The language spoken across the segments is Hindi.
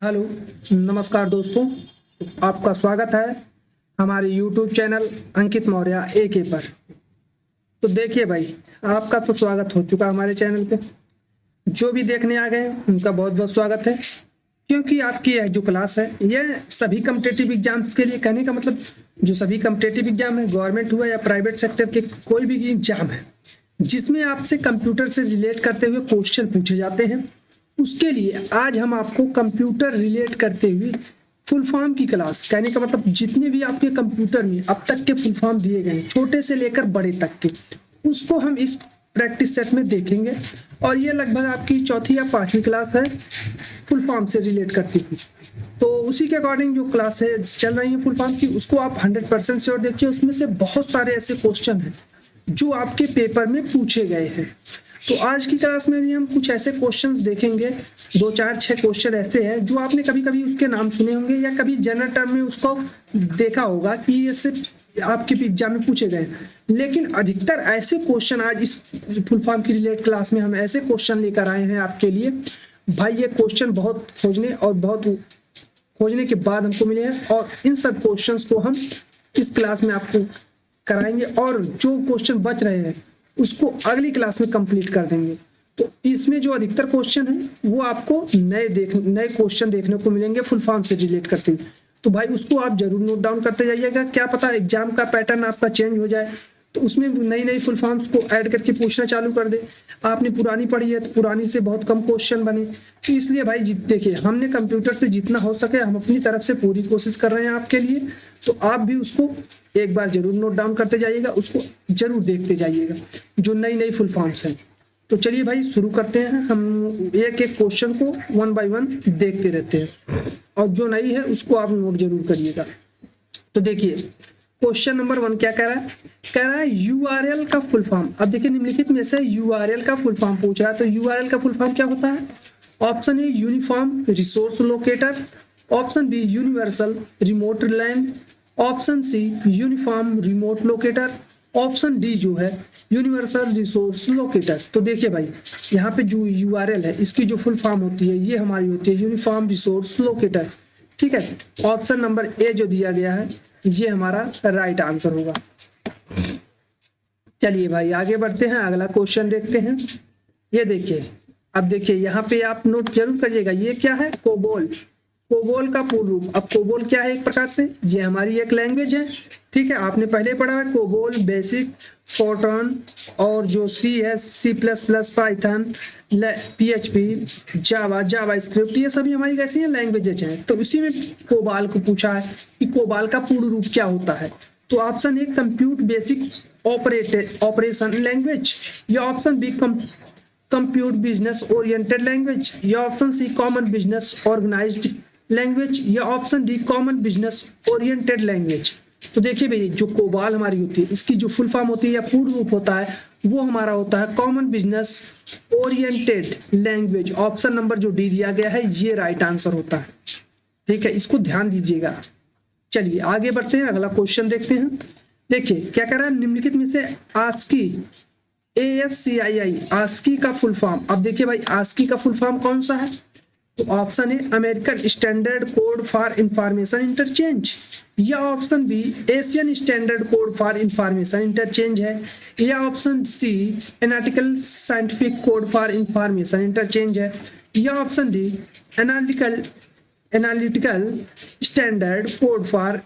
हेलो, नमस्कार दोस्तों। आपका स्वागत है हमारे YouTube चैनल अंकित मौर्य AK पर। तो देखिए भाई, आपका तो स्वागत हो चुका हमारे चैनल पे। जो भी देखने आ गए उनका बहुत बहुत स्वागत है, क्योंकि आपकी यह जो क्लास है यह सभी कम्पिटिटिव एग्जाम्स के लिए, कहने का मतलब जो सभी कम्पिटिटिव एग्जाम है, गवर्नमेंट हुआ या प्राइवेट सेक्टर के कोई भी एग्जाम है जिसमें आपसे कंप्यूटर से रिलेट करते हुए क्वेश्चन पूछे जाते हैं, उसके लिए आज हम आपको कंप्यूटर रिलेट करते हुए फुल फॉर्म की क्लास, कहने का मतलब जितने भी आपके कंप्यूटर में अब तक के फुल फॉर्म दिए गए हैं, छोटे से लेकर बड़े तक के, उसको हम इस प्रैक्टिस सेट में देखेंगे। और ये लगभग आपकी चौथी या पांचवी क्लास है फुल फॉर्म से रिलेट करती हुई। तो उसी के अकॉर्डिंग जो क्लास है चल रही है फुल फॉर्म की, उसको आप 100% श्योर देखिए। उसमें से बहुत सारे ऐसे क्वेश्चन हैं जो आपके पेपर में पूछे गए हैं। तो आज की क्लास में भी हम कुछ ऐसे क्वेश्चंस देखेंगे, 2 4 6 क्वेश्चन ऐसे हैं जो आपने कभी कभी उसके नाम सुने होंगे या कभी जनरल टर्म में उसको देखा होगा कि ये सिर्फ आपके एग्जाम में पूछे गए। लेकिन अधिकतर ऐसे क्वेश्चन आज इस फुल फॉर्म की रिलेट क्लास में हम ऐसे क्वेश्चन लेकर आए हैं आपके लिए। भाई ये क्वेश्चन बहुत खोजने के बाद हमको मिले हैं, और इन सब क्वेश्चंस को हम इस क्लास में आपको कराएंगे, और जो क्वेश्चन बच रहे हैं उसको अगली क्लास में कंप्लीट कर देंगे। तो इसमें जो अधिकतर क्वेश्चन है वो आपको नए क्वेश्चन देखने को मिलेंगे फुल फॉर्म से रिलेट करते हुए। तो भाई उसको आप जरूर नोट डाउन करते जाइएगा, क्या पता एग्जाम का पैटर्न आपका चेंज हो जाए तो उसमें नई फुल फॉर्म्स को ऐड करके पूछना चालू कर दे। आपने पुरानी पढ़ी है तो पुरानी से बहुत कम क्वेश्चन बने। तो इसलिए भाई देखिए, हमने कंप्यूटर से जितना हो सके हम अपनी तरफ से पूरी कोशिश कर रहे हैं आपके लिए। तो आप भी उसको एक बार जरूर नोट डाउन करते जाइएगा, उसको जरूर देखते जाइएगा जो नई फुल फॉर्म्स हैं। तो चलिए भाई शुरू करते हैं। हम एक एक क्वेश्चन को 1 बाय 1 देखते रहते हैं, और जो नई है उसको आप नोट जरूर करिएगा। तो देखिए क्वेश्चन नंबर 1 क्या कह रहा है, कह रहा है URL का फुल फॉर्म। अब देखिए निम्नलिखित में से URL का फुल फॉर्म पूछ रहा है, तो URL का फुल फॉर्म क्या होता है? Option A uniform resource locator, option B universal remote land, option C uniform remote locator, option D जो है यूनिवर्सल रिसोर्स लोकेटर। तो देखिए भाई यहाँ पे जो URL है इसकी जो फुल फॉर्म होती है ये हमारी होती है यूनिफॉर्म रिसोर्स लोकेटर। ठीक है, ऑप्शन नंबर ए जो दिया गया है ये हमारा राइट आंसर होगा। चलिए भाई आगे बढ़ते हैं, अगला क्वेश्चन देखते हैं। ये देखिए, अब देखिए यहाँ पे आप नोट जरूर करिएगा, ये क्या है? कोबोल। कोबोल का पूर्ण रूप। अब कोबोल क्या है? एक प्रकार से ये हमारी एक लैंग्वेज है। ठीक है, आपने पहले पढ़ा है कोबोल, बेसिक, फोर्ट्रॉन, और जो सी है C++, पाइथन, PHP, जावा स्क्रिप्ट, ये सभी हमारी कैसी हैं? लैंग्वेजेज हैं। तो इसी में कोबाल को पूछा है कि कोबाल का पूर्ण रूप क्या होता है। तो option A compute basic operation language, या option B compute business oriented language, या option C common business organized language, या option D common business oriented language. तो देखिए भाई जो कोबाल हमारी होती है इसकी जो फुल फॉर्म होती है या पूर्ण रूप होता है वो हमारा होता है common business oriented language. Option number जो डी दिया गया है ये राइट आंसर होता है। ठीक है, इसको ध्यान दीजिएगा। चलिए आगे बढ़ते हैं, अगला क्वेश्चन देखते हैं। देखिए क्या कह रहा है, निम्नलिखित में से आस्की ASCII आस्की का फुल फॉर्म। अब देखिए भाई आस्की का फुल फॉर्म कौन सा है? तो option A American standard code for information interchange, या option B Asian standard code for information interchange है, या option C analytical scientific code for information interchange है, या option D analytical standard code for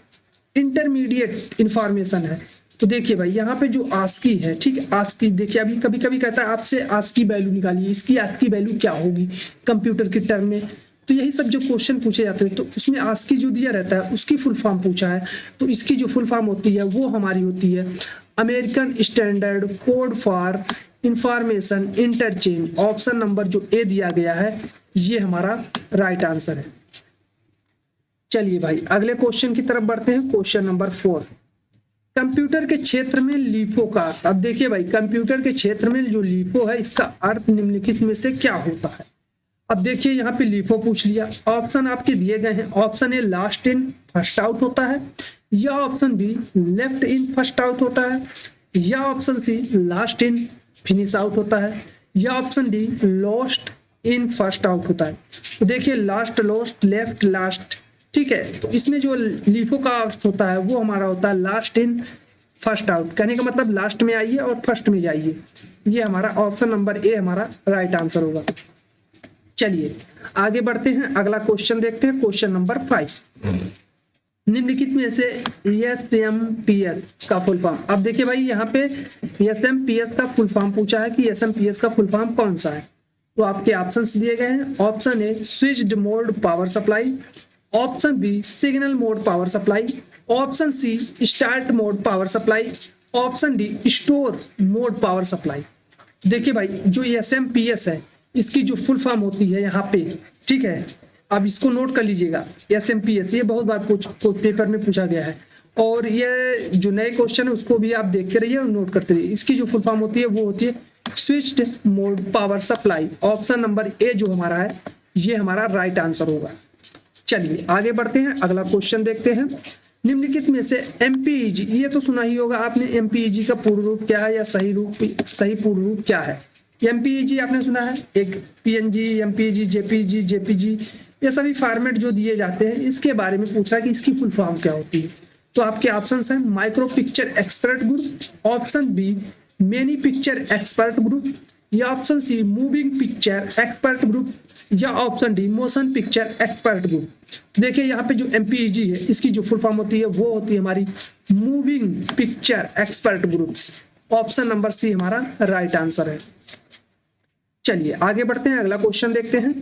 intermediate information है। तो देखिए भाई यहाँ पे जो आस्की है, ठीक है, आस्की देखिए अभी कभी कभी कहता है आपसे आस्की वैल्यू निकालिए, इसकी आस्की वैल्यू क्या होगी कंप्यूटर के टर्म में। तो यही सब जो क्वेश्चन पूछे जाते हैं तो उसमें आस्की जो दिया रहता है उसकी फुल फॉर्म पूछा है। तो इसकी जो फुल फॉर्म होती है वो हमारी होती है American standard code for information interchange. Option number जो ए दिया गया है ये हमारा राइट आंसर है। चलिए भाई अगले क्वेश्चन की तरफ बढ़ते हैं। क्वेश्चन नंबर 4, कंप्यूटर के क्षेत्र में लीफो का। अब देखिए भाई कंप्यूटर के क्षेत्र में जो लीफो है इसका अर्थ निम्नलिखित में से क्या होता है? अब देखिए यहाँ पे लीफो पूछ लिया, ऑप्शन आपके दिए गए हैं। Option A last in first out होता है, या option B left in first out होता है, या option C last in finish out होता है, या option D lost in first out होता है। तो देखिए लास्ट लोस्ट लेफ्ट लास्ट, ठीक है, तो इसमें जो लीफो का अर्थ होता है वो हमारा होता है लास्ट इन फर्स्ट आउट। कहने का मतलब लास्ट में आइए और फर्स्ट में जाइए। ये हमारा ऑप्शन नंबर ए हमारा राइट आंसर होगा। चलिए आगे बढ़ते हैं, अगला क्वेश्चन देखते हैं, क्वेश्चन नंबर 5। निम्नलिखित में से एसएमपीएस का फुल फॉर्म। अब देखिए भाई यहाँ पे एसएमपीएस का फुल फॉर्म पूछा है कि एसएमपीएस का फुल फॉर्म कौन सा है। तो आपके ऑप्शंस दिए गए हैं। Option A switched mode power supply, option B signal mode power supply, option C start mode power supply, option D store mode power supply. देखिए भाई जो एसएमपीएस है इसकी जो फुल फॉर्म होती है यहाँ पे, ठीक है, अब इसको नोट कर लीजिएगा। एसएमपीएस ये बहुत बार पेपर में पूछा गया है, और ये जो नए क्वेश्चन है उसको भी आप देखते रहिए और नोट करते रहिए। इसकी जो फुल फॉर्म होती है वो होती है switched mode power supply. Option number A जो हमारा है ये हमारा राइट आंसर होगा। चलिए आगे बढ़ते हैं, अगला क्वेश्चन देखते हैं। निम्नलिखित में से एमपीईजी, ये तो सुना ही होगा आपने, एमपीईजी का पूर्ण रूप क्या है या सही पूर्ण रूप क्या है। एमपीईजी आपने सुना है, एक पीएनजी, एमपीईजी, जेपीजी, जेपीजी, ये सभी फॉर्मेट जो दिए जाते हैं इसके बारे में पूछा कि इसकी फुल फॉर्म क्या होती है। तो आपके ऑप्शंस हैं micro picture expert group, option B many picture expert group, या option C moving picture expert group, या option D motion picture expert group. देखिए यहाँ पे जो एमपीईजी है इसकी जो फुल फॉर्म होती है वो होती है हमारी moving picture expert groups. Option number C हमारा राइट आंसर है। चलिए आगे बढ़ते हैं, अगला क्वेश्चन देखते हैं।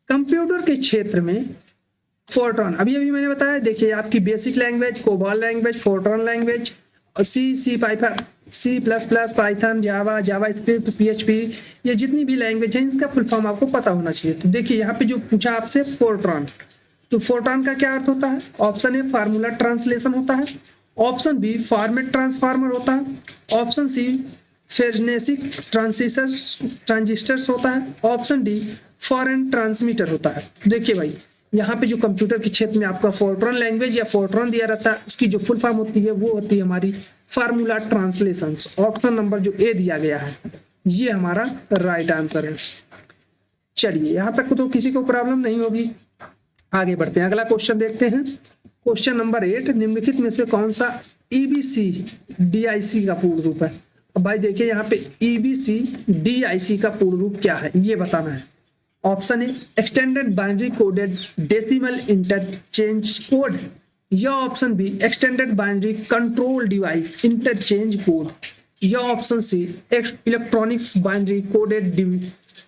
कंप्यूटर के क्षेत्र में फोर्ट्रॉन, अभी मैंने बताया, देखिए आपकी basic language, COBOL language, FORTRAN language, और C Python, C plus plus, Python, Java, JavaScript, PHP, ये जितनी भी लैंग्वेज है इसका फुल फॉर्म आपको पता होना चाहिए। तो देखिए यहाँ पे जो पूछा आपसे फोर्ट्रॉन, तो फोर्ट्रॉन का क्या अर्थ होता है। ऑप्शन ए फार्मूला ट्रांसलेशन होता है, ऑप्शन बी फॉर्मेट ट्रांसफार्मर होता है, ऑप्शन सी फेजनेसिक ट्रांजिस्टर्स होता है, ऑप्शन डी फॉरेन ट्रांसमीटर होता है। देखिए भाई यहाँ पे जो कंप्यूटर के क्षेत्र में आपका फोर्ट्रॉन लैंग्वेज या फोर्ट्रॉन दिया रहता है उसकी जो फुल फॉर्म होती है वो होती है हमारी फार्मूला ट्रांसलेशंस। ऑप्शन नंबर जो ए दिया गया है ये हमारा राइट आंसर है। चलिए यहाँ तक तो किसी को प्रॉब्लम नहीं होगी। आगे बढ़ते हैं, अगला क्वेश्चन देखते हैं, क्वेश्चन नंबर 8। निम्नलिखित में से कौन सा ईबीसी डीआईसी का पूर्ण रूप है। अब भाई देखिए यहाँ पे ईबीसी डीआईसी का पूर्ण रूप क्या है ये बताना है। Option A extended binary coded decimal interchange code, या option B extended binary control device interchange code, या option C electronics binary coded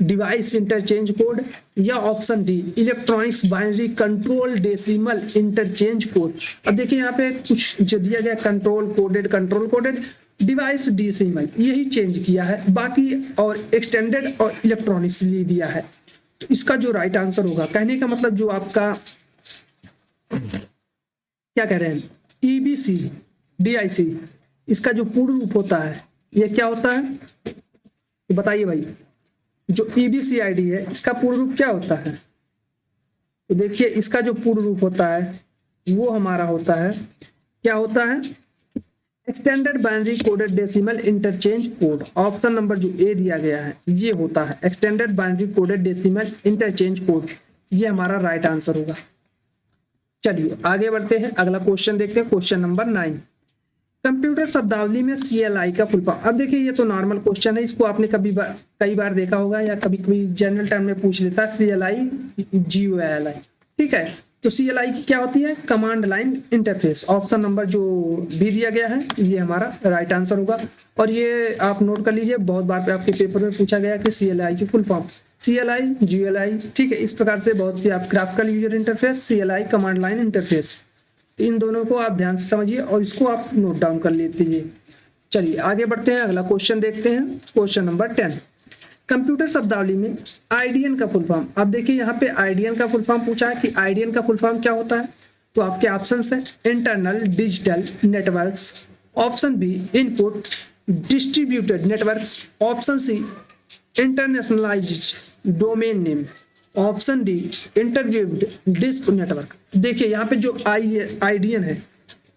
device interchange code, या option D electronics binary control decimal interchange code. अब देखिए यहाँ पे कुछ जो दिया गया कंट्रोल कोडेड डिवाइस डेसिमल यही चेंज किया है, बाकी और एक्सटेंडेड और इलेक्ट्रॉनिक्स दिया है। तो इसका जो राइट आंसर होगा, कहने का मतलब जो आपका क्या कह रहे हैं ईबीसी डीआईसी, इसका जो पूर्ण रूप होता है ये क्या होता है, तो बताइए भाई। जो ईबीसी आईडी है इसका पूर्ण रूप क्या होता है। तो देखिए इसका जो पूर्ण रूप होता है वो हमारा होता है, क्या होता है, extended binary coded decimal interchange code. Option number जो ए दिया गया है ये होता है extended binary coded decimal interchange code, ये हमारा राइट आंसर होगा। चलिए आगे बढ़ते हैं, अगला क्वेश्चन देखते हैं, क्वेश्चन नंबर 9। कंप्यूटर शब्दावली में सीएलआई का फुल फॉर्म। अब देखिए ये तो नॉर्मल क्वेश्चन है, इसको आपने कई बार देखा होगा या कभी कभी जनरल टर्म में पूछ लेता है सीएलआई जीयूएलआई, ठीक है। तो सीएलआई की क्या होती है, command line interface. Option number जो बी दिया गया है ये हमारा राइट आंसर होगा। और ये आप नोट कर लीजिए, बहुत बार आपके पेपर में पूछा गया कि सीएलआई की फुल फॉर्म सीएलआई जीयूएलआई, ठीक है। इस प्रकार से बहुत सी आप graphical user interface, CLI command line interface, इन दोनों को आप ध्यान से समझिए और इसको आप नोट डाउन कर लीजिए। चलिए आगे बढ़ते हैं, अगला क्वेश्चन देखते हैं, क्वेश्चन नंबर 10। कंप्यूटर शब्दावली में आईडीएन का फुल फॉर्म। अब देखिए यहाँ पे आईडीएन का फुल फॉर्म पूछा है कि आईडीएन का फुल फॉर्म क्या होता है। तो आपके ऑप्शंस है internal digital networks, option B input distributed networks, option C internationalized domain name, option D interviewed disk network. देखिए यहाँ पे जो आईडीएन है,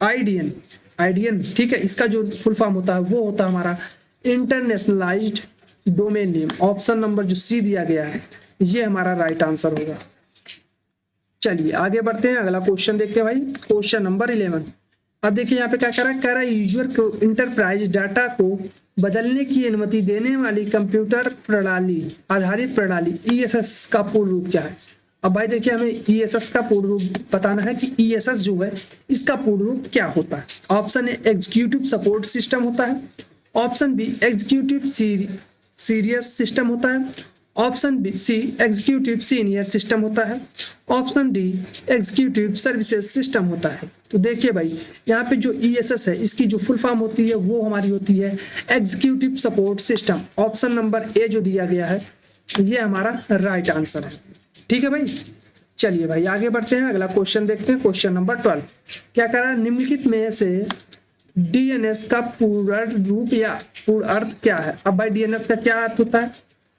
आईडीएन ठीक है, इसका जो फुल फॉर्म होता है वो होता है हमारा internationalised domain name. Option number जो सी दिया गया है ये हमारा राइट आंसर होगा। चलिए आगे बढ़ते हैं, अगला क्वेश्चन देखते हैं भाई, क्वेश्चन नंबर 11। अब देखिए यहाँ पे क्या कह रहा है यूजर को इंटरप्राइज डाटा को बदलने की अनुमति देने वाली कंप्यूटर प्रणाली आधारित प्रणाली ESS का पूर्ण रूप क्या है। अब भाई देखिए हमें ESS का पूर्ण रूप बताना है कि ESS जो है इसका पूर्ण रूप क्या होता है। Option A executive support system होता है, option B executive serious system होता है, option B C executive senior system होता है, option D executive services system होता है। तो देखिए भाई यहाँ पे जो ESS है इसकी जो फुल फॉर्म होती है वो हमारी होती है executive support system. Option number A जो दिया गया है ये हमारा राइट आंसर है। ठीक है भाई, चलिए भाई आगे बढ़ते हैं, अगला क्वेश्चन देखते हैं, क्वेश्चन नंबर 12। क्या कह रहा है निम्नलिखित में से DNS का पूर्ण रूप या पूर्ण अर्थ क्या है। अब भाई DNS का क्या अर्थ होता है।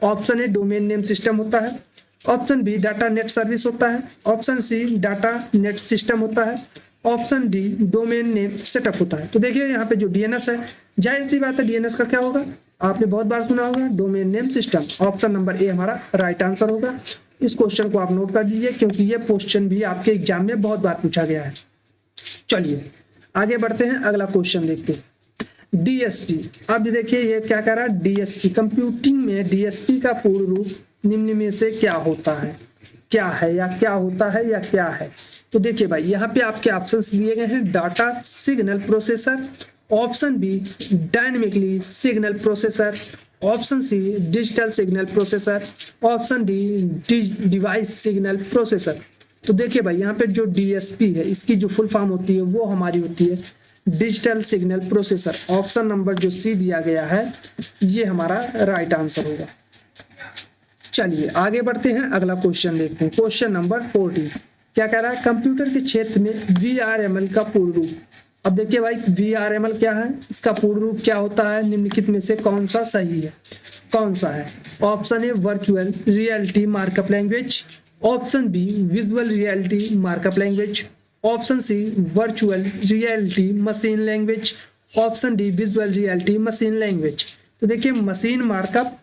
Option A domain name system होता है, option B data net service होता है, option C data net system होता है, option D domain name setup होता है। तो देखिए यहाँ पे जो DNS है जाहिर सी बात है DNS का क्या होगा, आपने बहुत बार सुना होगा domain name system. Option number A हमारा राइट आंसर होगा। इस क्वेश्चन को आप नोट कर लीजिए क्योंकि ये क्वेश्चन भी आपके एग्जाम में बहुत बार पूछा गया है। चलिए आगे बढ़ते हैं, अगला क्वेश्चन देखते हैं DSP। अब देखिए ये क्या कह रहा है DSP कंप्यूटिंग में DSP का पूर्ण रूप निम्न में से क्या होता है, क्या है या क्या होता है या क्या है। तो देखिए भाई यहाँ पे आपके ऑप्शंस दिए गए हैं data signal processor, option B dynamically signal processor, option C digital signal processor, option D device signal processor. तो देखिए भाई यहाँ पे जो DSP है इसकी जो फुल फॉर्म होती है वो हमारी होती है digital signal processor. Option number जो सी दिया गया है ये हमारा राइट आंसर होगा। चलिए आगे बढ़ते हैं, अगला क्वेश्चन देखते हैं, क्वेश्चन नंबर 14। क्या कह रहा है कंप्यूटर के क्षेत्र में VRML का पूर्ण रूप। अब देखिए भाई VRML क्या है, इसका पूर्ण रूप क्या होता है, निम्नलिखित में से कौन सा सही है, कौन सा है। Option A virtual reality markup language, option B visual reality markup language, option C virtual reality machine language, option D visual reality machine language. तो देखिए मशीन मार्कअप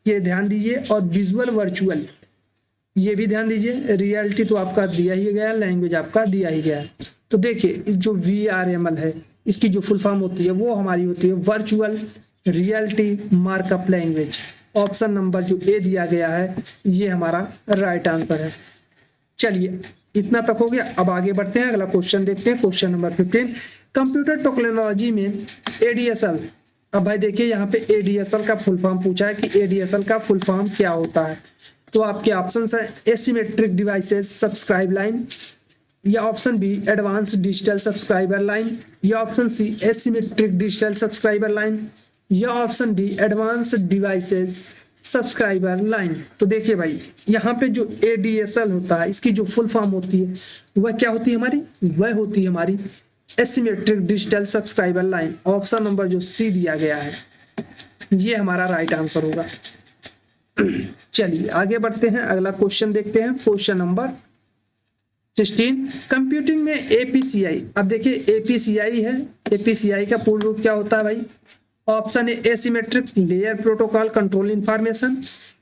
ये ध्यान दीजिए और विजुअल वर्चुअल ये भी ध्यान दीजिए, रियलिटी तो आपका दिया ही गया, लैंग्वेज आपका दिया ही गया। तो देखिए जो VRML है इसकी जो फुल फॉर्म होती है वो हमारी होती है virtual reality markup language. Option number जो ए दिया गया है ये हमारा राइट आंसर है। चलिए इतना तक हो गया, अब आगे बढ़ते हैं, अगला क्वेश्चन देखते हैं, क्वेश्चन नंबर 15। कंप्यूटर टेक्नोलॉजी में ADSL। अब भाई देखिए यहाँ पे ADSL का फुल फॉर्म पूछा है कि ADSL का फुल फॉर्म क्या होता है। तो आपके ऑप्शंस है एसिमेट्रिक डिवाइसेस सब्सक्राइब लाइन, या option B advance digital subscriber line, या option C asymmetric digital subscriber line, या option D advance devices subscriber line. तो देखिए भाई यहाँ पे जो ADSL होता है इसकी जो फुल फॉर्म होती है वह क्या होती है हमारी, वह होती है हमारी asymmetric digital subscriber line. Option number जो सी दिया गया है ये हमारा राइट आंसर होगा। चलिए आगे बढ़ते हैं, अगला क्वेश्चन देखते हैं, क्वेश्चन नंबर 16। कंप्यूटिंग में APCI। अब देखिए APCI है, APCI का पूर्ण रूप क्या होता है भाई। Option A asymmetric layer protocol control information,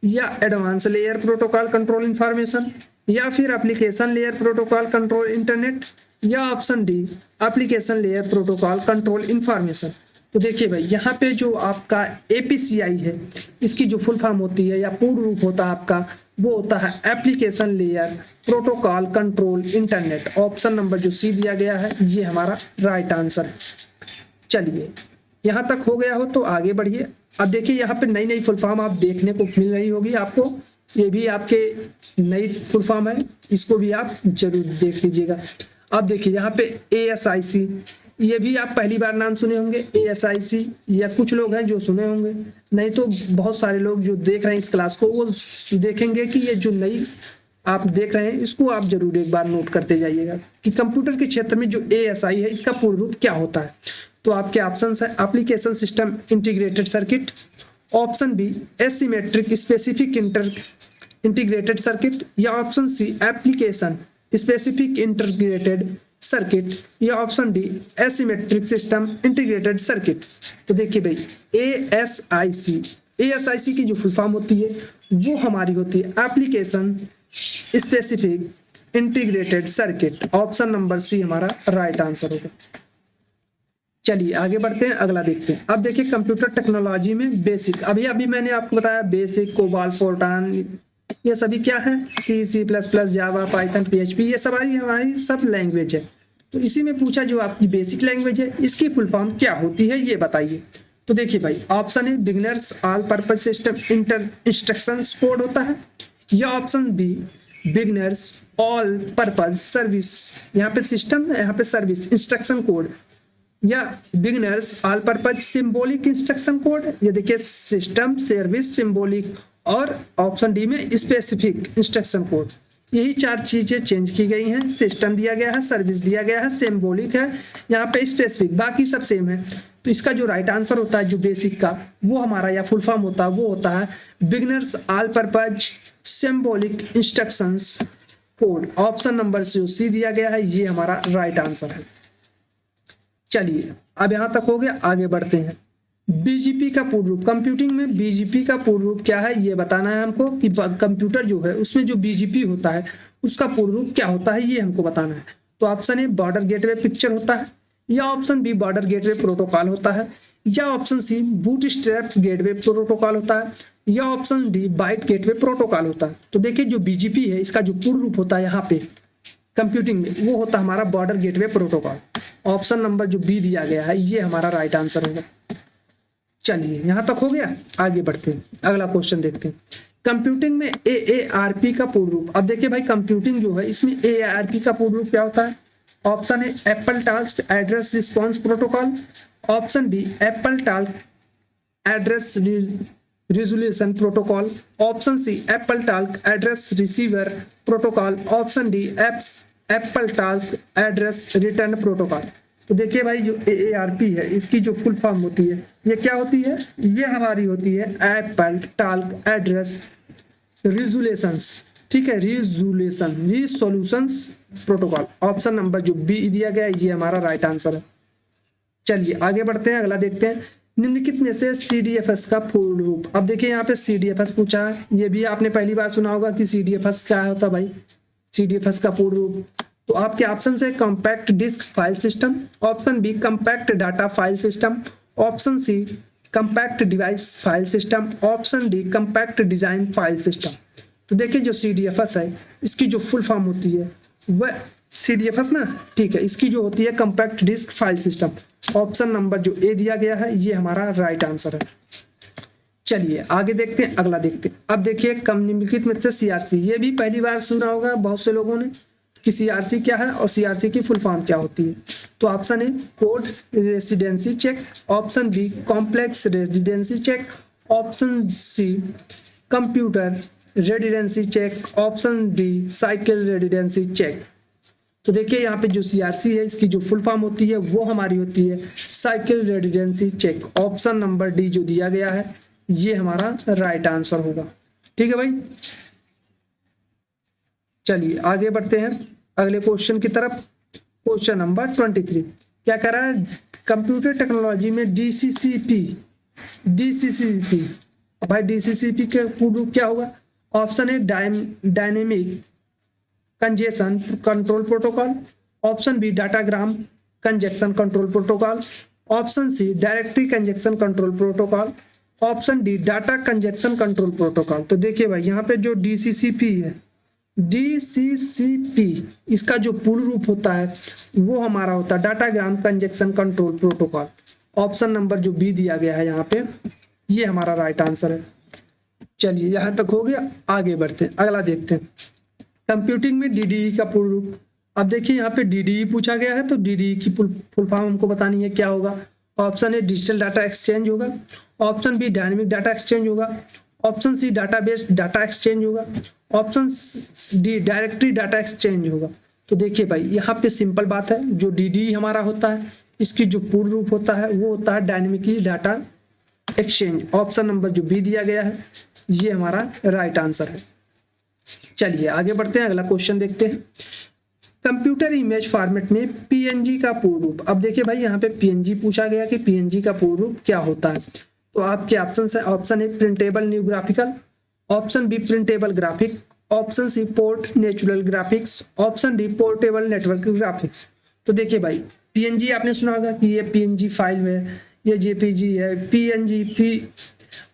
या advance layer protocol control information, या फिर application layer protocol control internet, या option D application layer protocol control information. तो देखिए भाई यहाँ पे जो आपका APCI है इसकी जो फुल फॉर्म होती है या पूर्ण रूप होता है आपका वो होता है application layer protocol control internet. Option number जो सी दिया गया है ये हमारा राइट आंसर। चलिए यहाँ तक हो गया हो तो आगे बढ़िए। अब देखिए यहाँ पे नई नई फुल फॉर्म आप देखने को मिल रही होगी आपको, ये भी आपके नई फुल फॉर्म है, इसको भी आप जरूर देख लीजिएगा। अब देखिए यहाँ पे ASIC, ये भी आप पहली बार नाम सुने होंगे ASIC, या कुछ लोग हैं जो सुने होंगे, नहीं तो बहुत सारे लोग जो देख रहे हैं इस क्लास को वो देखेंगे कि ये जो नई आप देख रहे हैं इसको आप जरूर एक बार नोट करते जाइएगा कि कंप्यूटर के क्षेत्र में जो ASI है इसका पूर्ण रूप क्या होता है। तो आपके ऑप्शंस है application system integrated circuit, option B asymmetric specific integrated circuit, या option C application specific integrated circuit, या option D asymmetric system integrated circuit. तो देखिए भाई ASIC ASIC की जो फुल फॉर्म होती है वो हमारी होती है application specific integrated circuit. Option number C हमारा राइट आंसर होगा। चलिए आगे बढ़ते हैं, अगला देखते हैं। अब देखिए कंप्यूटर टेक्नोलॉजी में बेसिक, अभी मैंने आपको बताया बेसिक, कोबाल, फोर्टान, ये सभी क्या है, C++, जावा, पाइथन, PHP, ये सब हमारी सब लैंग्वेज है। तो इसी में पूछा जो आपकी बेसिक लैंग्वेज है इसकी फुल फॉर्म क्या होती है ये बताइए। तो देखिए भाई, option A beginners all purpose system instructions code होता है, या option B beginners all purpose service, यहाँ पे सिस्टम, यहाँ पे सर्विस इंस्ट्रक्शन कोड, या beginners all purpose symbolic instruction code, ये देखिए सिस्टम, सर्विस, सिंबॉलिक, और ऑप्शन डी में स्पेसिफिक इंस्ट्रक्शन कोड। यही चार चीजें चेंज की गई हैं, सिस्टम दिया गया है, सर्विस दिया गया है, सिंबॉलिक है, यहाँ पे स्पेसिफिक, बाकी सब सेम है। तो इसका जो राइट आंसर होता है जो बेसिक का, वो हमारा या फुल फॉर्म होता है वो होता है beginners all purpose symbolic instructions code. Option number जो सी दिया गया है ये हमारा राइट आंसर है। चलिए अब यहां तक हो गया, आगे बढ़ते हैं। बीजीपी का पूर्ण रूप, कंप्यूटिंग में बीजीपी का पूर्ण रूप क्या है ये बताना है हमको, कि कंप्यूटर जो है उसमें जो बीजीपी होता है उसका पूर्ण रूप क्या होता है ये हमको बताना है। तो option A border gateway picture होता है, या option B border gateway protocol होता है, या option C bootstrap gateway protocol होता है, या option D byte gateway protocol होता है। तो देखिए जो बीजीपी है इसका जो पूर्ण रूप होता है यहाँ पे कंप्यूटिंग में वो होता है हमारा border gateway protocol. Option number जो बी दिया गया है ये हमारा राइट आंसर होगा। चलिए यहां तक हो गया, आगे बढ़ते हैं, अगला क्वेश्चन देखते हैं। कंप्यूटिंग में AARP का पूर्ण रूप। अब देखिए भाई कंप्यूटिंग जो है इसमें AARP का पूर्ण रूप क्या होता है। Option A apple task address response protocol, option B apple task address resolution protocol, option C apple task address receiver protocol, option D apple task address return protocol. तो देखिए भाई जो AARP है इसकी जो फुल फॉर्म होती है ये क्या होती है, ये हमारी होती है एप्पल टास्क एड्रेस रिजोल्यूशंस, ठीक है, रिसोल्यूशंस प्रोटोकॉल। ऑप्शन नंबर जो बी दिया गया है ये हमारा राइट आंसर है। चलिए आगे बढ़ते हैं, अगला देखते हैं। निम्नलिखित में से CDFS का पूर्ण रूप। अब देखिए यहाँ पे CDFS पूछा है, ये भी आपने पहली बार सुना होगा कि CDFS क्या होता है भाई। CDFS का पूर्ण रूप तो आपके ऑप्शन से compact disk file system, option B compact data file system, option C compact device file system, option D compact design file system. तो देखिए जो CDFS है इसकी जो फुल फॉर्म होती है वह CDFS ना, ठीक है, इसकी जो होती है compact disk file system. Option number जो ए दिया गया है ये हमारा राइट आंसर है। चलिए आगे देखते हैं, अगला देखते हैं। अब देखिए निम्नलिखित में से CRC, ये भी पहली बार सुना होगा बहुत से लोगों ने कि CRC क्या है और CRC की फुल फॉर्म क्या होती है। तो option A code residency check, option B complex residency check, option C computer redundancy check, option D cycle redundancy check. तो देखिए यहाँ पे जो CRC है इसकी जो फुल फॉर्म होती है वो हमारी होती है cycle redundancy check. Option number D जो दिया गया है ये हमारा राइट आंसर होगा, ठीक है भाई। चलिए आगे बढ़ते हैं अगले क्वेश्चन की तरफ। क्वेश्चन नंबर 23 क्या कह रहा है, कंप्यूटर टेक्नोलॉजी में DCCP भाई DCCP के पूर्ण रूप क्या होगा। Option A dynamic congestion control protocol, option B datagram congestion control protocol, option C directory congestion control protocol, option D data congestion control protocol. तो देखिए भाई यहाँ पे जो DCCP है, DCCP इसका जो पूर्ण रूप होता है वो हमारा होता है datagram congestion control protocol. Option number जो बी दिया गया है यहाँ पे ये हमारा राइट आंसर है। चलिए यहाँ तक हो गया, आगे बढ़ते हैं, अगला देखते हैं। कंप्यूटिंग में DDE का पूर्ण रूप। अब देखिए यहाँ पे DDE पूछा गया है तो DDE की फुल फॉर्म हमको बतानी है क्या होगा। Option A digital data exchange होगा, option B dynamic data exchange होगा, option C database data exchange होगा, option D directory data exchange होगा। तो देखिए भाई यहाँ पे सिंपल बात है, जो DDE हमारा होता है इसकी जो पूर्ण रूप होता है वो होता है dynamically data exchange. Option number जो बी दिया गया है ये हमारा राइट आंसर है। चलिए आगे बढ़ते हैं, अगला क्वेश्चन देखते हैं। कंप्यूटर इमेज फॉर्मेट में PNG का पूर्ण रूप। अब देखिए भाई यहाँ पे PNG पूछा गया कि PNG का पूर्ण रूप क्या होता है। तो आपके ऑप्शन है, option A printable new graphical, option B printable graphic, option C port natural graphics, option D portable network graphics. तो देखिए भाई, पीएनजी आपने सुना होगा कि ये पीएनजी फाइल में, ये जेपीजी है, पीएनजी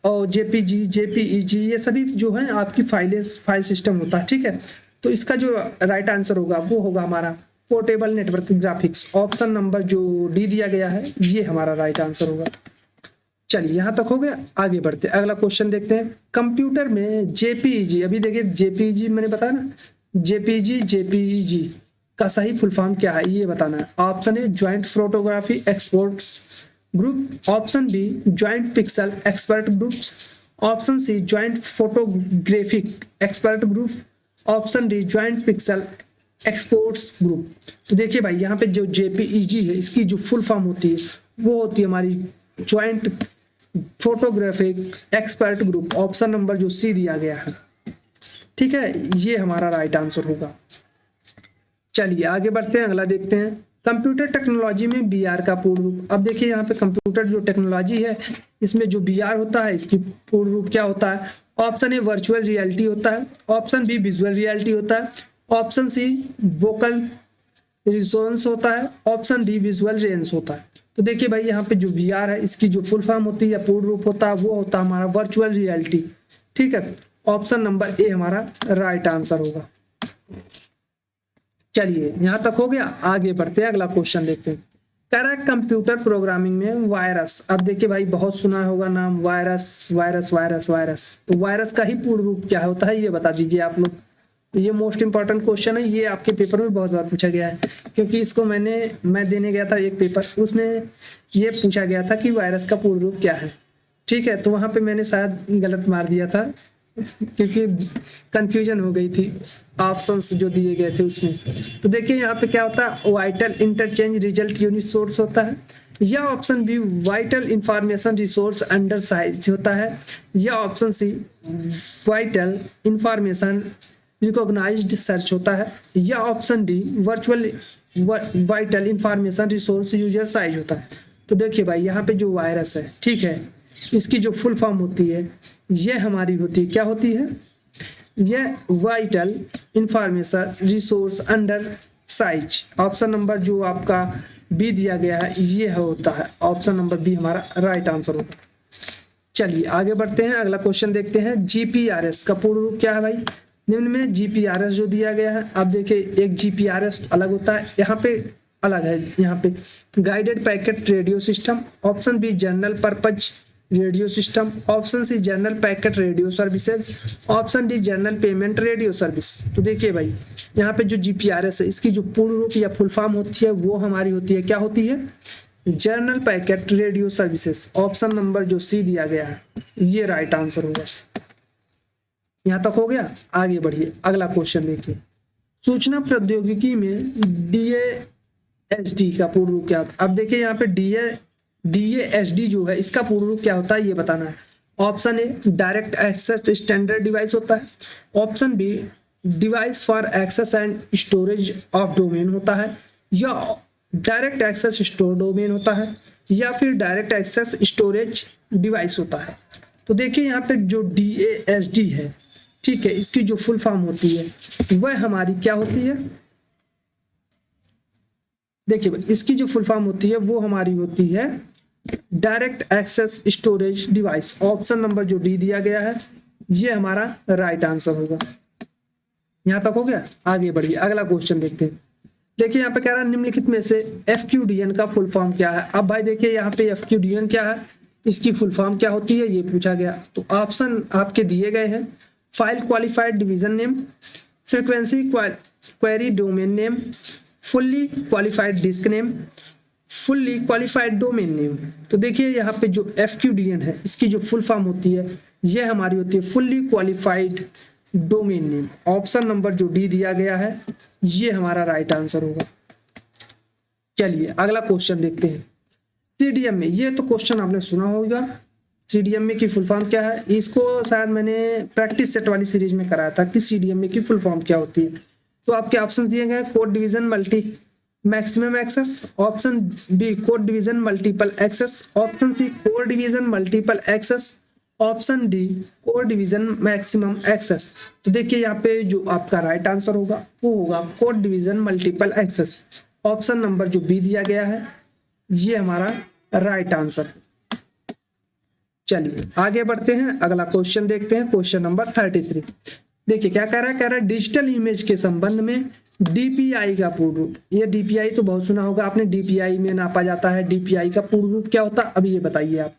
और जेपीजी, जेपीईजी, ये सभी जो है आपकी फाइल सिस्टम होता है, ठीक है। तो इसका जो राइट आंसर होगा वो होगा हमारा portable network graphics. Option number जो डी दिया गया है ये हमारा राइट आंसर होगा। चलिए यहाँ तक हो गया, आगे बढ़ते हैं, अगला क्वेश्चन देखते हैं। कंप्यूटर में जेपीईजी, अभी देखिए जेपीईजी मैंने बताया ना, जेपीईजी का सही फुल फॉर्म क्या है ये बताना है। Option A joint photography exports group, option B joint pixel expert groups, option C joint photographic expert group, option D joint pixel exports group. तो देखिए भाई, यहाँ पे जो जेपीईजी है इसकी जो फुल फॉर्म होती है वो होती है हमारी joint photographic expert group. Option number जो सी दिया गया है, ठीक है, ये हमारा राइट आंसर होगा। चलिए आगे बढ़ते हैं, अगला देखते हैं। कंप्यूटर टेक्नोलॉजी में बीआर का पूर्ण रूप। अब देखिए यहाँ पे कंप्यूटर जो टेक्नोलॉजी है इसमें जो बीआर होता है इसकी पूर्ण रूप क्या होता है। ऑप्शन ए वर्चुअल रियलिटी होता है, ऑप्शन बी विजुअल रियलिटी होता है, ऑप्शन सी वोकल रिजोनेंस होता है, ऑप्शन डी विजुअल रेंज होता है। तो देखिए भाई, यहाँ पे जो वीआर है इसकी जो फुल फॉर्म होती है या पूर्ण रूप होता है वो होता है हमारा वर्चुअल रियलिटी, ठीक है। ऑप्शन नंबर ए हमारा राइट आंसर होगा। चलिए यहाँ तक हो गया, आगे बढ़ते हैं, अगला क्वेश्चन देखते हैं। कह रहा है कंप्यूटर प्रोग्रामिंग में वायरस। अब देखिए भाई, बहुत सुना होगा नाम वायरस वायरस वायरस वायरस। तो वायरस का ही पूर्ण रूप क्या होता है ये बता दीजिए आप लोग। ये मोस्ट इंपॉर्टेंट क्वेश्चन है, ये आपके पेपर में बहुत बार पूछा गया है, क्योंकि इसको मैं देने गया था एक पेपर, उसमें ये पूछा गया था कि वायरस का पूर्ण रूप क्या है, ठीक है। तो वहां पे मैंने शायद गलत मार दिया था क्योंकि कंफ्यूजन हो गई थी ऑप्शंस जो दिए गए थे उसमें। तो देखिए यहाँ पे क्या होता है, vital interchange result unit source होता है, या option B vital information resource under size होता है, या option C vital information recognized search होता है, या option D virtual vital information resource user size होता है। तो देखिए भाई, यहाँ पे जो वायरस है, ठीक है, इसकी जो फुल फॉर्म होती है ये हमारी होती है, क्या होती है, ये vital information resource under size. Option number जो आपका बी दिया गया है ये होता है, ऑप्शन नंबर बी हमारा राइट आंसर होगा। चलिए आगे बढ़ते हैं, अगला क्वेश्चन देखते हैं। जीपीआरएस का पूर्ण रूप क्या है भाई। निम्न में जीपीआरएस जो दिया गया है, आप देखिए एक जीपीआरएस अलग होता है, यहाँ पे अलग है, यहाँ पे guided packet radio system, option B general purpose radio system, option C general packet radio services, option D general payment radio service. तो देखिए भाई, यहाँ पे जो जीपीआरएस है इसकी जो पूर्ण रूप या फुल फॉर्म होती है वो हमारी होती है, क्या होती है, general packet radio services. Option number जो सी दिया गया है ये राइट आंसर होगा। यहाँ तक हो गया, आगे बढ़िए, अगला क्वेश्चन देखिए। सूचना प्रौद्योगिकी में डीएएसडी का पूर्ण रूप क्या होता है। अब देखिए यहाँ पे डीएएसडी जो है इसका पूर्ण रूप क्या होता है ये बताना है। Option A direct access standard device होता है, option B device for access and storage of domain होता है, या डायरेक्ट एक्सेस स्टोर डोमेन होता है, या फिर डायरेक्ट एक्सेस स्टोरेज डिवाइस होता है। तो देखिए यहाँ पे जो डीएएसडी है, ठीक है, इसकी जो फुल फॉर्म होती है वह हमारी क्या होती है, देखिए इसकी जो फुल फॉर्म होती है वो हमारी होती है direct access storage device. Option number जो डी दिया गया है ये हमारा राइट आंसर होगा। यहाँ तक हो गया, आगे बढ़िए, अगला क्वेश्चन देखते हैं। देखिए यहाँ पे कह रहा है निम्नलिखित में से एफक्यूडीएन का फुल फॉर्म क्या है। अब भाई देखिए यहाँ पे एफक्यूडीएन क्या है, इसकी फुल फॉर्म क्या होती है ये पूछा गया। तो ऑप्शन आपके दिए गए हैं, file qualified division name, frequency query domain name, fully qualified disk name, fully qualified domain name. तो देखिए यहाँ पे जो एफक्यूडीएन है इसकी जो फुल फॉर्म होती है ये हमारी होती है fully qualified domain name. Option number जो डी दिया गया है ये हमारा राइट आंसर होगा। चलिए अगला क्वेश्चन देखते हैं। सीडीएम में, ये तो क्वेश्चन आपने सुना होगा, सीडीएमए की फुल फॉर्म क्या है। इसको शायद मैंने प्रैक्टिस सेट वाली सीरीज में कराया था कि सीडीएमए की फुल फॉर्म क्या होती है। तो आपके ऑप्शन दिए गए, code division multi maximum access, option B code division multiple access, option C code division multiple access, option D code division maximum access. तो देखिए यहाँ पे जो आपका राइट आंसर होगा वो होगा code division multiple access. Option number जो बी दिया गया है ये हमारा राइट आंसर। चलिए आगे बढ़ते हैं, अगला क्वेश्चन देखते हैं, क्वेश्चन नंबर 33। देखिए क्या कह रहा है, कह रहा है डिजिटल इमेज के संबंध में डीपीआई का पूर्ण रूप। ये डीपीआई तो बहुत सुना होगा आपने, डीपीआई में नापा जाता है, डीपीआई का पूर्ण रूप क्या होता है, अभी ये बताइए आप।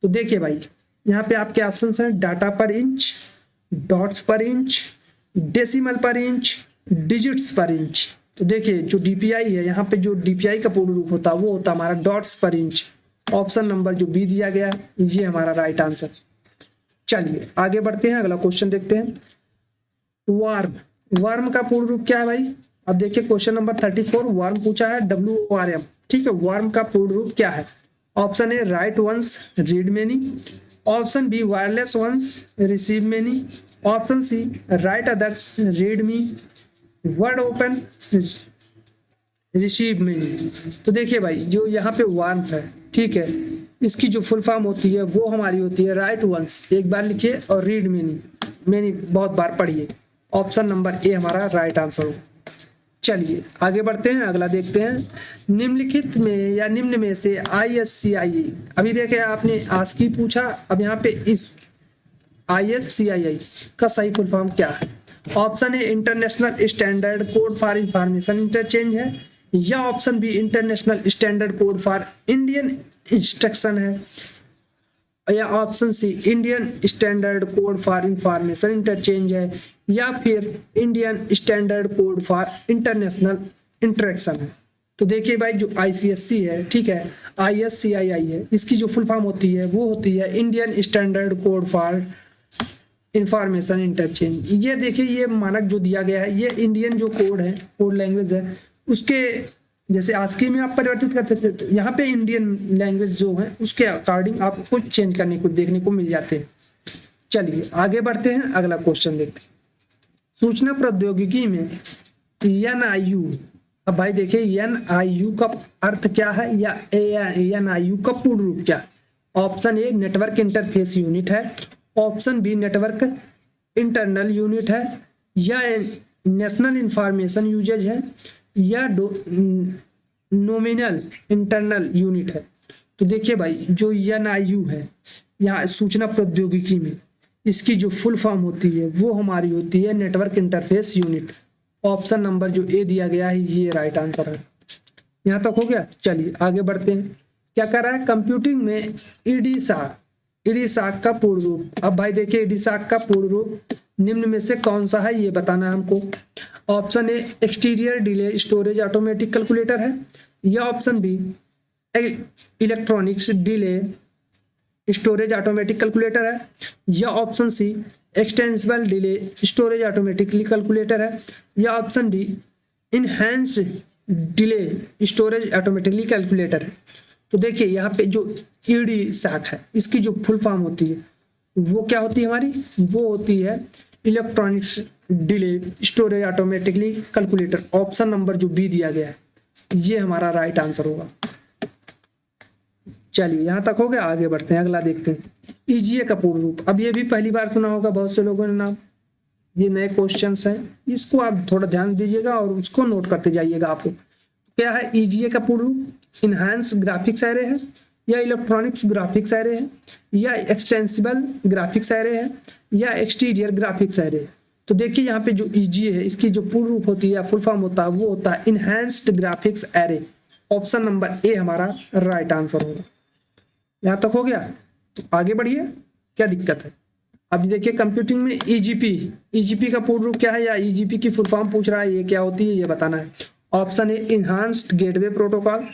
तो देखिए भाई यहाँ पे आपके ऑप्शन हैं डाटा पर इंच, डॉट्स पर इंच, डेसिमल पर इंच, डिजिट्स पर इंच। तो देखिए जो डीपीआई है, यहाँ पे जो डीपीआई का पूर्ण रूप होता है वो होता है हमारा डॉट्स पर इंच। ऑप्शन नंबर जो बी दिया गया ये हमारा राइट आंसर। चलिए आगे बढ़ते हैं, अगला क्वेश्चन देखते हैं। वार्म, वार्म का पूर्ण रूप क्या है भाई। अब देखिए क्वेश्चन नंबर 34, वार्म पूछा है WORM, ठीक है। वार्म का पूर्ण रूप क्या है। Option A write once read many, option B wireless once receive many, option C write others read me, word open receive many. तो देखिए भाई जो यहाँ पे वार्म है, ठीक है, इसकी जो फुल फॉर्म होती है वो हमारी होती है राइट वंस, एक बार लिखिए, और रीड मेनी, मेनी बहुत बार पढ़िए। ऑप्शन नंबर ए हमारा राइट आंसर हो। चलिए आगे बढ़ते हैं, अगला देखते हैं। निम्नलिखित में या निम्न में से ISCII, अभी देखे आपने आस्की पूछा, अब यहाँ पे इस ISCII का सही फुल फॉर्म क्या है। Option A international standard code for information interchange है, या option B international standard code for Indian instruction है, या option C Indian standard code for information interchange है, या फिर Indian standard code for international interaction है। तो देखिए भाई जो ICSC है, ठीक है, ISCII है, इसकी जो फुल फॉर्म होती है वो होती है Indian standard code for information interchange. ये देखिए ये मानक जो दिया गया है, ये इंडियन जो कोड है, कोड लैंग्वेज है, उसके जैसे आस्की में आप परिवर्तित करते थे, तो यहाँ पे इंडियन लैंग्वेज जो है उसके अकॉर्डिंग आपको कुछ चेंज करने को देखने को मिल जाते हैं। चलिए आगे बढ़ते हैं, अगला क्वेश्चन देखते हैं। सूचना प्रौद्योगिकी में NIU, अब भाई देखिए NIU का अर्थ क्या है, या NIU का पूर्ण रूप क्या है। Option A network interface unit है, option B network internal unit है, या नेशनल इंफॉर्मेशन यूजेज है, या नॉमिनल इंटरनल यूनिट है। तो देखिए भाई जो NIU है यहाँ सूचना प्रौद्योगिकी में, इसकी जो फुल फॉर्म होती है वो हमारी होती है network interface unit. Option number जो ए दिया गया है ये राइट आंसर है। यहाँ तक हो गया। चलिए आगे बढ़ते हैं, क्या कर रहा है, कंप्यूटिंग में ईडीसाक का पूर्ण रूप। अब भाई देखिए ईडीसाक का पूर्ण रूप निम्न में से कौन सा है ये बताना है हमको। Option A exterior delay storage automatic calculator है, या option B electronics delay storage automatic calculator है, या option C extensible delay storage automatically calculator है, या option D enhance delay storage automatically calculator है। तो देखिए यहाँ पे जो ईडीसाक है इसकी जो फुल फॉर्म होती है वो क्या होती है हमारी, वो होती है electronics delay storage automatically calculator. Option number जो बी दिया गया है ये हमारा राइट आंसर होगा। चलिए यहाँ तक हो गया, आगे बढ़ते हैं, अगला देखते हैं। EGA का पूर्ण रूप, अब ये भी पहली बार सुना होगा बहुत से लोगों ने नाम, ये नए क्वेश्चंस हैं, इसको आप थोड़ा ध्यान दीजिएगा और उसको नोट करते जाइएगा आप लोग। क्या है EGA का पूर्ण रूप, इनहांस ग्राफिक्स एरे है, या इलेक्ट्रॉनिक्स ग्राफिक्स एरे है, या एक्सटेंसिबल ग्राफिक्स एरे है, या एक्सटीरियर ग्राफिक्स एरे है। तो देखिए यहाँ पे जो EGA है इसकी जो पूर्ण रूप होती है, फुल फॉर्म होता है, वो होता है enhanced graphics array. Option number A हमारा राइट आंसर होगा। यहाँ तक हो गया, तो आगे बढ़िए, क्या दिक्कत है। अब देखिए कंप्यूटिंग में EGP का पूर्ण रूप क्या है, या EGP की फुल फॉर्म पूछ रहा है, ये क्या होती है ये बताना है। Option A enhanced gateway protocol,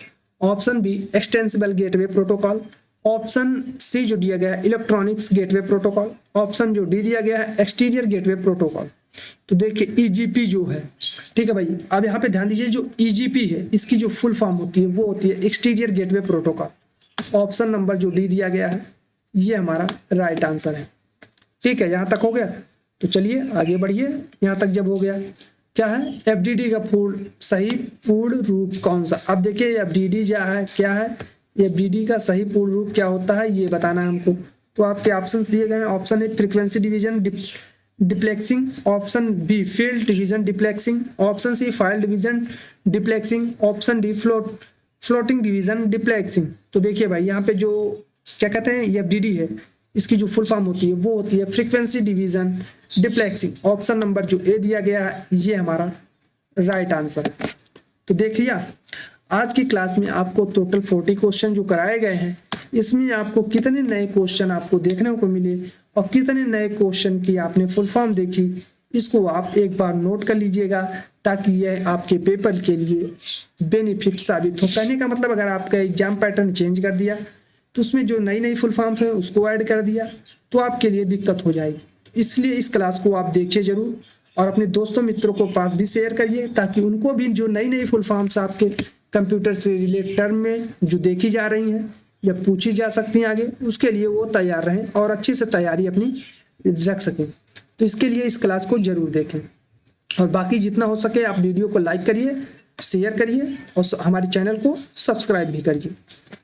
option B extensible gateway protocol, option C जो दिया गया है इलेक्ट्रॉनिक्स गेटवे प्रोटोकॉल, ऑप्शन जो डी दिया गया है एक्सटीरियर गेटवे प्रोटोकॉल। तो देखिए EGP जो है, ठीक है भाई, अब यहाँ पे ध्यान दीजिए, जो EGP है इसकी जो फुल फॉर्म होती है वो होती है exterior gateway protocol. Option number जो डी दिया गया है ये हमारा राइट आंसर है। ठीक है, यहाँ तक हो गया। तो चलिए आगे बढ़िए, यहाँ तक जब हो गया क्या है, एफडीडी का सही पूर्ण रूप कौन सा। अब देखिए एफडीडी क्या है, एफडीडी का सही पूर्ण रूप क्या होता है ये बताना है हमको। तो आपके ऑप्शंस दिए गए हैं। Option A frequency division diplexing, option B field division diplexing, option C file division diplexing, option D floating division diplexing. तो देखिए भाई यहाँ पे जो क्या कहते हैं एफडीडी है, इसकी जो फुल फॉर्म होती है वो होती है frequency division diplexing. Option number जो ए दिया गया है ये हमारा राइट आंसर है। तो देख लिया, आज की क्लास में आपको टोटल 40 क्वेश्चन जो कराए गए हैं, इसमें आपको कितने नए क्वेश्चन आपको देखने को मिले और कितने नए क्वेश्चन की आपने फुल फॉर्म देखी, इसको आप एक बार नोट कर लीजिएगा ताकि यह आपके पेपर के लिए बेनिफिट साबित हो। कहने का मतलब अगर आपका एग्जाम पैटर्न चेंज कर दिया तो उसमें जो नई फुल फॉर्म है उसको ऐड कर दिया तो आपके लिए दिक्कत हो जाएगी। इसलिए इस क्लास को आप देखिए जरूर और अपने दोस्तों मित्रों को पास भी शेयर करिए ताकि उनको भी जो नई फुल फॉर्म्स आपके कंप्यूटर से रिलेटेड टर्म में जो देखी जा रही हैं या पूछी जा सकती हैं आगे, उसके लिए वो तैयार रहें और अच्छी से तैयारी अपनी रख सकें। तो इसके लिए इस क्लास को जरूर देखें और बाकी जितना हो सके आप वीडियो को लाइक करिए, शेयर करिए और हमारे चैनल को सब्सक्राइब भी करिए।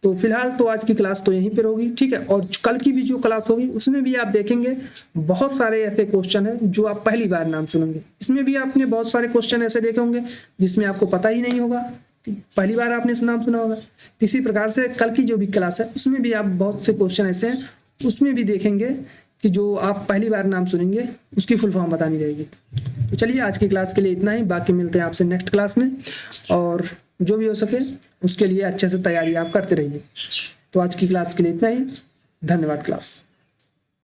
तो फिलहाल तो आज की क्लास तो यहीं पर होगी, ठीक है। और कल की भी जो क्लास होगी उसमें भी आप देखेंगे बहुत सारे ऐसे क्वेश्चन हैं जो आप पहली बार नाम सुनेंगे। इसमें भी आपने बहुत सारे क्वेश्चन ऐसे देखे होंगे जिसमें आपको पता ही नहीं होगा, पहली बार आपने नाम सुना होगा। इसी प्रकार से कल की जो भी क्लास है उसमें भी आप बहुत से क्वेश्चन ऐसे हैं उसमें भी देखेंगे कि जो आप पहली बार नाम सुनेंगे उसकी फुल फॉर्म बतानी रहेगी। तो चलिए आज की क्लास के लिए इतना ही, बाकी मिलते हैं आपसे नेक्स्ट क्लास में और जो भी हो सके उसके लिए अच्छे से तैयारी आप करते रहिए। तो आज की क्लास के लिए इतना ही, धन्यवाद क्लास।